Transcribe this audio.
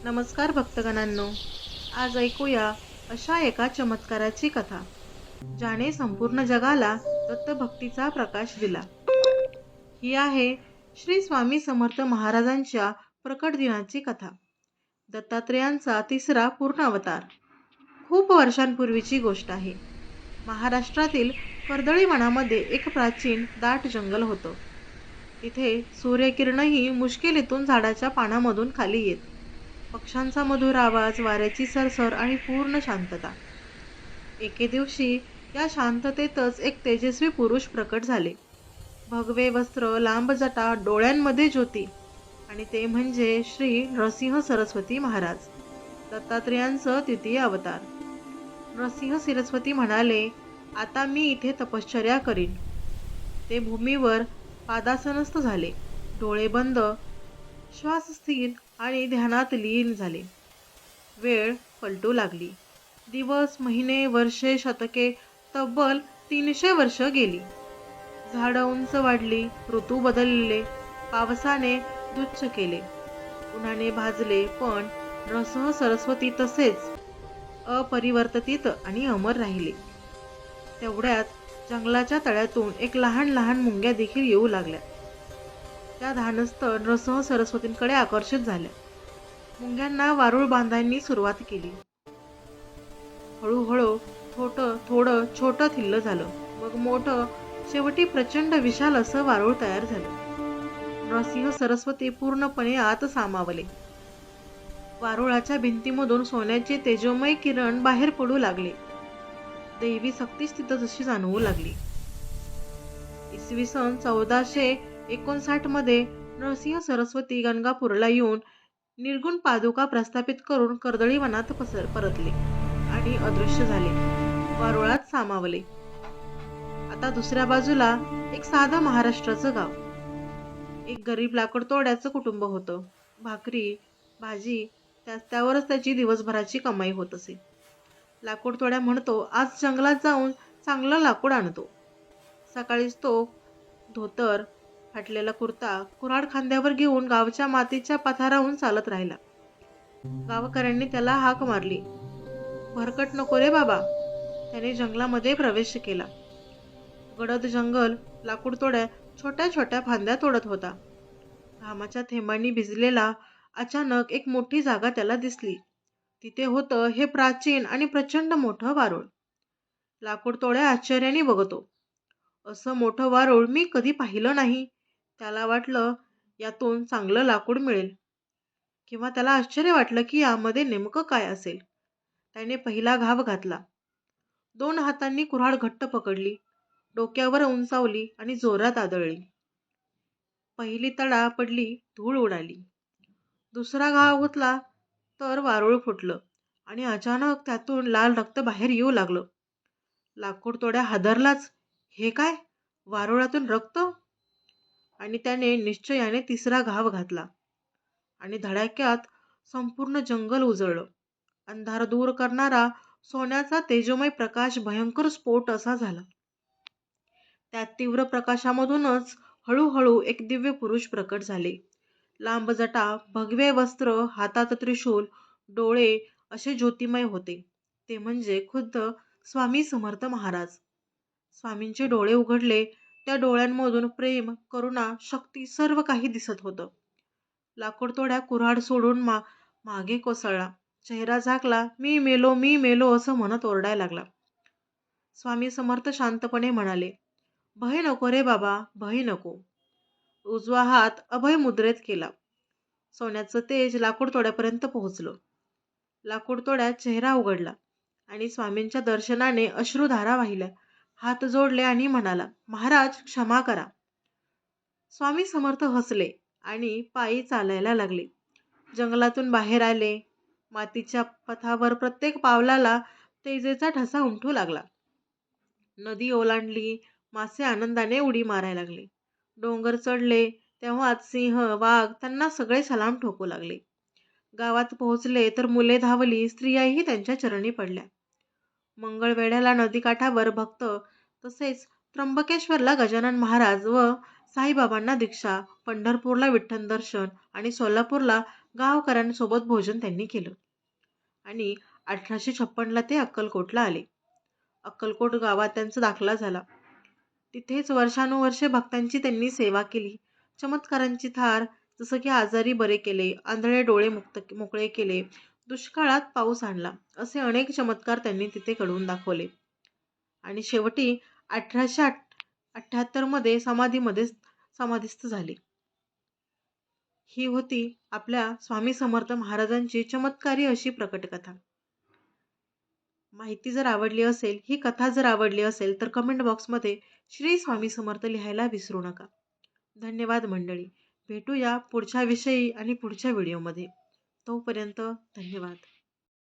नमस्कार भक्तगणांनो. आज ऐकूया अशा एका चमत्काराची कथा, ज्याने संपूर्ण जगाला दत्तभक्तीचा प्रकाश दिला. ही आहे श्री स्वामी समर्थ महाराजांच्या प्रकट दिनाची कथा. दत्तात्रेयांचा तिसरा पूर्ण अवतार. खूप वर्षांपूर्वीची गोष्ट आहे. महाराष्ट्रातील कर्दळीवनामध्ये एक प्राचीन दाट जंगल होतं. तिथे सूर्यकिरणही मुश्किलीतून झाडाच्या पानामधून खाली येत. पक्ष्यांचा मधुर आवाज, वाऱ्याची सरसर आणि पूर्ण शांतता. एके दिवशी या शांततेतच एक तेजस्वी पुरुष प्रकट झाले. भगवे वस्त्र, लांब जटा, डोळ्यांमध्ये ज्योती, आणि ते म्हणजे श्री नरसिंह सरस्वती महाराज, दत्तात्रेयांचं द्वितीय अवतार. नरसिंह सरस्वती म्हणाले, आता मी इथे तपश्चर्या करीन. ते भूमीवर पादासनस्थ झाले, डोळे बंद, श्वास स्थिर आणि ध्यानात लीन झाले. वेळ पलटू लागली. दिवस, महिने, वर्षे, शतके, तब्बल 300 वर्ष गेली. झाडं उंच वाढली, ऋतू बदलले, पावसाने दुच्छ केले, उन्हाने भाजले, पण नरसिंह सरस्वती तसेच अपरिवर्तित आणि अमर राहिले. तेवढ्यात जंगलाच्या तळ्यातून एक लहान लहान मुंग्या देखील येऊ लागल्या. त्या धानस्थ नरसिंह सरस्वतींकडे आकर्षित झाल्या. मुंग्यांना वारूळ बांधायला सुरुवात केली. हळूहळू थोडं छोटं थिल्लं झालं, मग मोठं, शेवटी प्रचंड विशाल असं वारूळ तयार झालं. नरसिंह सरस्वती पूर्णपणे आत सामावले. वारुळाच्या भिंतीमधून सोन्याचे तेजोमय किरण बाहेर पडू लागले. दैवी शक्तीच तिथं जशी जाणवू लागली. इसवी सन 1459 मध्ये नरसिंह सरस्वती गंगापूरला येऊन निर्गुण पादुका प्रस्थापित करून कर्दळीवनात परतले आणि अदृश्य झाले, वारुळात सामावले. आता दुसऱ्या बाजूला एक साधं महाराष्ट्राचं गाव. एक गरीब लाकडतोड्याचं कुटुंब होतं. भाकरी, भाजी, त्यावरच त्याची दिवसभराची कमाई होत असे. लाकूडतोड्या म्हणतो, आज जंगलात जाऊन चांगलं लाकूड आणतो. सकाळीच तो धोतर, फाटलेला कुर्ता, कुऱ्हाड खांद्यावर घेऊन गावच्या मातीच्या पठाराहून चालत राहिला. गावकऱ्यांनी त्याला हाक मारली. भरकट नको रे बाबा. त्याने जंगलामध्ये प्रवेश केला. गडद जंगल लाकूडतोड्या छोट्या छोट्या फांद्या तोडत होता. घामाच्या थेंबांनी भिजलेला अचानक एक मोठी जागा त्याला दिसली. तिथे होतं हे प्राचीन आणि प्रचंड मोठं वारूळ. लाकूडतोड्या आश्चर्याने बघतो. असं मोठं वारूळ मी कधी पाहिलं नाही. त्याला वाटलं यातून चांगलं लाकूड मिळेल, किंवा त्याला आश्चर्य वाटलं की यामध्ये नेमकं काय असेल. त्याने पहिला घाव घातला. 2 हातांनी कुऱ्हाड घट्ट पकडली, डोक्यावर उंचावली आणि जोरात आदळली. पहिली तडा पडली, धूळ उडाली. दुसरा घाव घुतला तर वारूळ फुटलं आणि अचानक त्यातून लाल रक्त बाहेर येऊ लागलं. लाकूडतोड्या हादरलाच. हे काय? वारुळातून रक्त? आणि त्याने निश्चयाने तिसरा घाव घातला आणि धडाक्यात संपूर्ण जंगल उजळलं. अंधार दूर करणारा सोन्याचा तेजोमय प्रकाश भयंकर स्फोट असा झाला. त्या तीव्र प्रकाशामधूनच हळूहळू एक दिव्य पुरुष प्रकट झाले. लांब जटा, भगवे वस्त्र, हातात त्रिशूल, डोळे असे ज्योतिमय होते. ते म्हणजे खुद्द स्वामी समर्थ महाराज. स्वामींचे डोळे उघडले. त्या डोळ्यांमधून प्रेम, करुणा, शक्ती सर्व काही दिसत होतं. लाकूडतोड्या कुऱ्हाड सोडून मागे कोसळला. चेहरा झाकला. मी मेलो, मी मेलो असं म्हणत ओरडायला लागला. स्वामी समर्थ शांतपणे म्हणाले, भय नको रे बाबा, भय नको. उजवा हात अभय मुद्रेत केला. सोन्याचं तेज लाकूडतोड्यापर्यंत पोहोचलं. लाकूडतोड्या चेहरा उघडला आणि स्वामींच्या दर्शनाने अश्रुधारा वाहिल्या. हात जोडले आणि म्हणाला, महाराज क्षमा करा. स्वामी समर्थ हसले आणि पायी चालायला लागले. जंगलातून बाहेर आले. मातीच्या पथावर प्रत्येक पावलाला तेजेचा ठसा उमटू लागला. नदी ओलांडली. मासे आनंदाने उडी मारायला लागले. डोंगर चढले तेव्हाच सिंह, वाघ त्यांना सगळे सलाम ठोकू लागले. गावात पोहोचले तर मुले धावली, स्त्रियाही त्यांच्या चरणी पडल्या. मंगळवेढ्याला नदीकाठावर भक्त, तसेच त्र्यंबकेश्वरला गजानन महाराज व साईबाबांना दीक्षा, पंढरपूरला विठ्ठल दर्शन आणि सोलापूरला गावकऱ्यांसोबत भोजन त्यांनी केलं आणि 1856ला ते अक्कलकोटला आले. अक्कलकोट गावात त्यांचा दाखला झाला. तिथेच वर्षानुवर्षे भक्तांची त्यांनी सेवा केली. चमत्कारांची थार, जसं की आजारी बरे केले, आंधळे डोळे मोकळे केले, दुष्काळात पाऊस आणला, असे अनेक चमत्कार त्यांनी तिथे घडवून दाखवले. आणि शेवटी 1878 मध्ये समाधीमध्ये समाधिस्थ झाले. ही होती आपल्या स्वामी समर्थ महाराजांची चमत्कारी अशी प्रकट कथा. माहिती जर आवडली असेल, ही कथा जर आवडली असेल, तर कमेंट बॉक्समध्ये श्री स्वामी समर्थ लिहायला विसरू नका. धन्यवाद मंडळी. भेटूया पुढच्या विषयी आणि पुढच्या व्हिडिओमध्ये. तोपर्यंत धन्यवाद.